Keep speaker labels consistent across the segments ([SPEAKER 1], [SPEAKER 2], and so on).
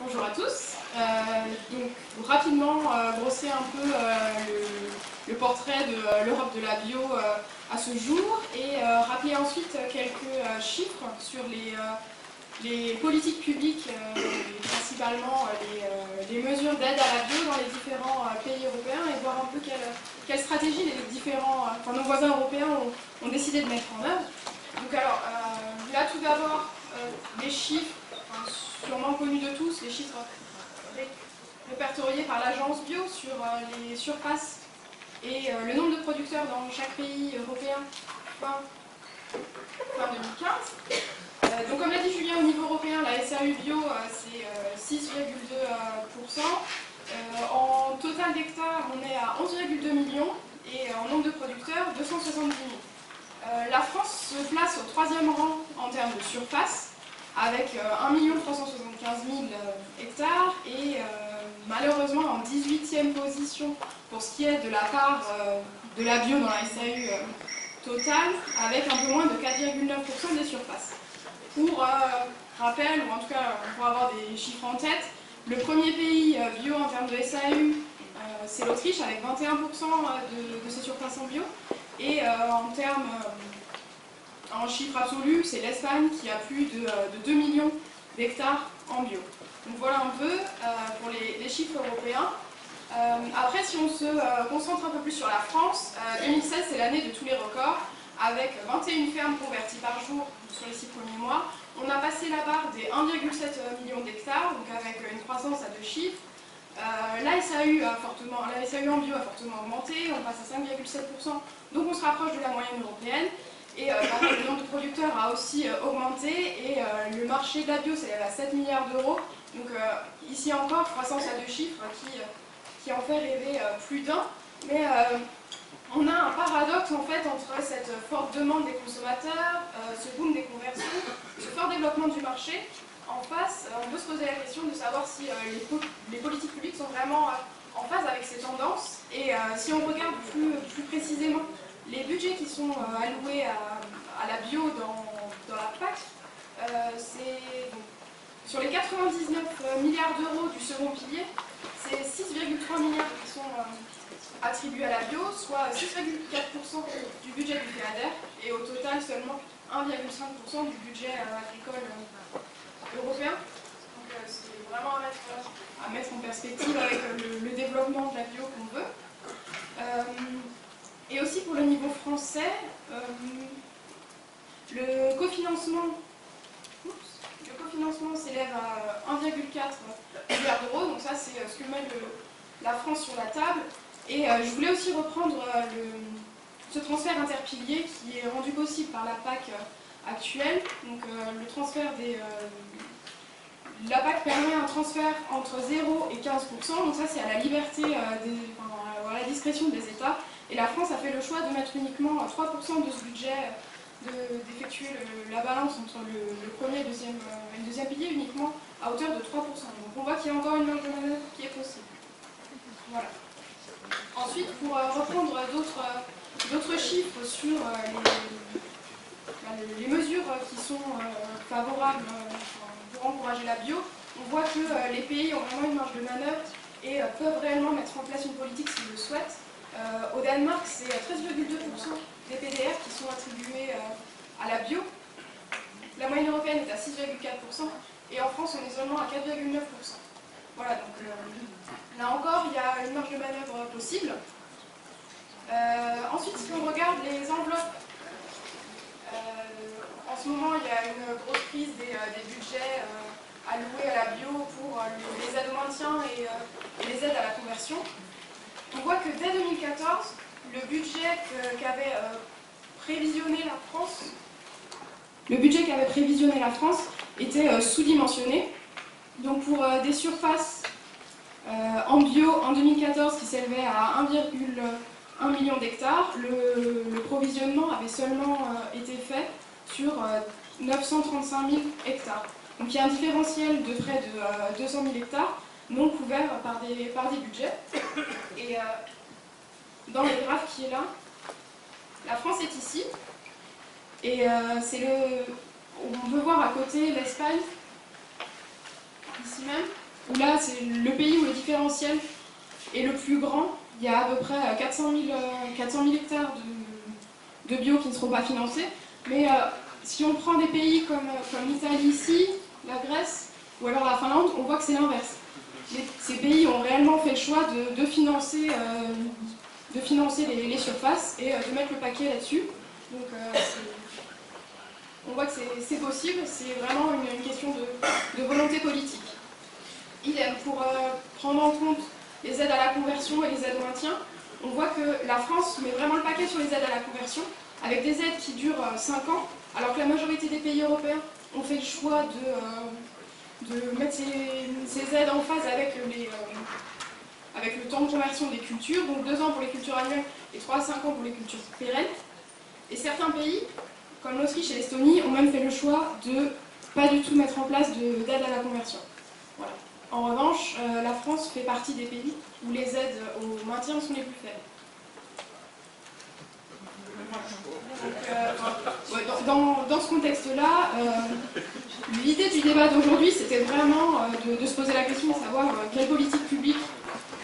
[SPEAKER 1] Bonjour à tous. Donc, rapidement brosser un peu le portrait de l'Europe de la bio à ce jour et rappeler ensuite quelques chiffres sur les politiques publiques, et principalement les mesures d'aide à la bio dans les différents pays européens et voir un peu quelle stratégie nos voisins européens ont décidé de mettre en œuvre. Donc alors, là tout d'abord, les chiffres, sûrement connus de tous, les chiffres répertoriés par l'agence bio sur les surfaces et le nombre de producteurs dans chaque pays européen fin 2015. Donc comme l'a dit Julien, au niveau européen, la SAU bio, c'est 6,2%. En total d'hectares, on est à 11,2 millions et en nombre de producteurs, 270 000. La France se place au 3e rang en termes de surface, avec 1 375 000 hectares et malheureusement en 18e position pour ce qui est de la part de la bio dans la SAU totale, avec un peu moins de 4,9% des surfaces. Pour rappel, ou en tout cas pour avoir des chiffres en tête, le premier pays bio en termes de SAU, c'est l'Autriche avec 21% de ses surfaces en bio. Et en chiffres absolus, c'est l'Espagne qui a plus de 2 millions d'hectares en bio. Donc voilà un peu pour les chiffres européens. Après, si on se concentre un peu plus sur la France, 2016 c'est l'année de tous les records, avec 21 fermes converties par jour sur les 6 premiers mois. On a passé la barre des 1,7 million d'hectares, donc avec une croissance à 2 chiffres. La SAU en bio a fortement augmenté, on passe à 5,7%, donc on se rapproche de la moyenne européenne. Et le nombre de producteurs a aussi augmenté et le marché de la bio s'élève à 7 milliards d'euros. Donc ici encore, croissance à 2 chiffres qui en fait rêver plus d'un. Mais on a un paradoxe en fait entre cette forte demande des consommateurs, ce boom des conversions, ce fort développement du marché. En face, on peut se poser la question de savoir si les politiques publiques sont vraiment en phase avec ces tendances. Et si on regarde plus précisément les budgets qui sont alloués à la bio dans la PAC, sur les 99 milliards d'euros du second pilier, c'est 6,3 milliards qui sont attribués à la bio, soit 6,4% du budget du FEADER, et au total seulement 1,5% du budget agricole européen. Donc c'est vraiment à mettre en perspective avec le développement de la bio qu'on veut. Et aussi pour le niveau français, le cofinancement s'élève à 1,4 milliard d'euros, donc ça c'est ce que met la France sur la table. Et je voulais aussi reprendre ce transfert interpilier qui est rendu possible par la PAC actuelle. Donc le transfert la PAC permet un transfert entre 0 et 15%, donc ça c'est à la liberté, à la discrétion des États. Et la France a fait le choix de mettre uniquement 3% de ce budget, d'effectuer la balance entre le premier et le deuxième pilier uniquement à hauteur de 3%. Donc on voit qu'il y a encore une marge de manœuvre qui est possible. Voilà. Ensuite, pour reprendre d'autres chiffres sur les mesures qui sont favorables pour encourager la bio, on voit que les pays ont vraiment une marge de manœuvre et peuvent réellement mettre en place une politique s'ils le souhaitent. Au Danemark, c'est 13,2% des PDR qui sont attribués à la bio. La moyenne européenne est à 6,4% et en France, on est seulement à 4,9%. Voilà, donc là encore, il y a une marge de manœuvre possible. Ensuite, si on regarde les enveloppes, en ce moment, il y a une grosse crise des budgets alloués à la bio pour les aides au maintien et les aides à la conversion. On voit que dès 2014, le budget qu'avait prévisionné la France était sous-dimensionné. Donc pour des surfaces en bio en 2014 qui s'élevaient à 1,1 million d'hectares, le provisionnement avait seulement été fait sur 935 000 hectares. Donc il y a un différentiel de près de 200 000 hectares non couverts par des budgets. Et dans le graphe qui est là, la France est ici. Et on peut voir à côté l'Espagne, ici même, où là c'est le pays où le différentiel est le plus grand. Il y a à peu près 400 000 hectares de bio qui ne seront pas financés. Mais si on prend des pays comme l'Italie ici, la Grèce ou alors la Finlande, on voit que c'est l'inverse. Ces pays ont réellement fait le choix de financer les surfaces et de mettre le paquet là-dessus. Donc on voit que c'est possible, c'est vraiment une question de volonté politique. Idem, pour prendre en compte les aides à la conversion et les aides au maintien, on voit que la France met vraiment le paquet sur les aides à la conversion, avec des aides qui durent 5 ans, alors que la majorité des pays européens ont fait le choix de mettre ces aides en phase avec le temps de conversion des cultures, donc 2 ans pour les cultures annuelles et 3 à 5 ans pour les cultures pérennes. Et certains pays, comme l'Autriche et l'Estonie, ont même fait le choix de pas du tout mettre en place d'aide à la conversion. Voilà. En revanche, la France fait partie des pays où les aides au maintien sont les plus faibles. Donc, dans ce contexte-là, l'idée du débat d'aujourd'hui, c'était vraiment de se poser la question de savoir quelle politique publique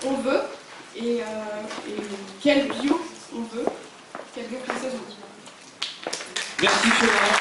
[SPEAKER 1] on veut et quel bio on veut, quel bio français on veut.
[SPEAKER 2] Merci Fiona.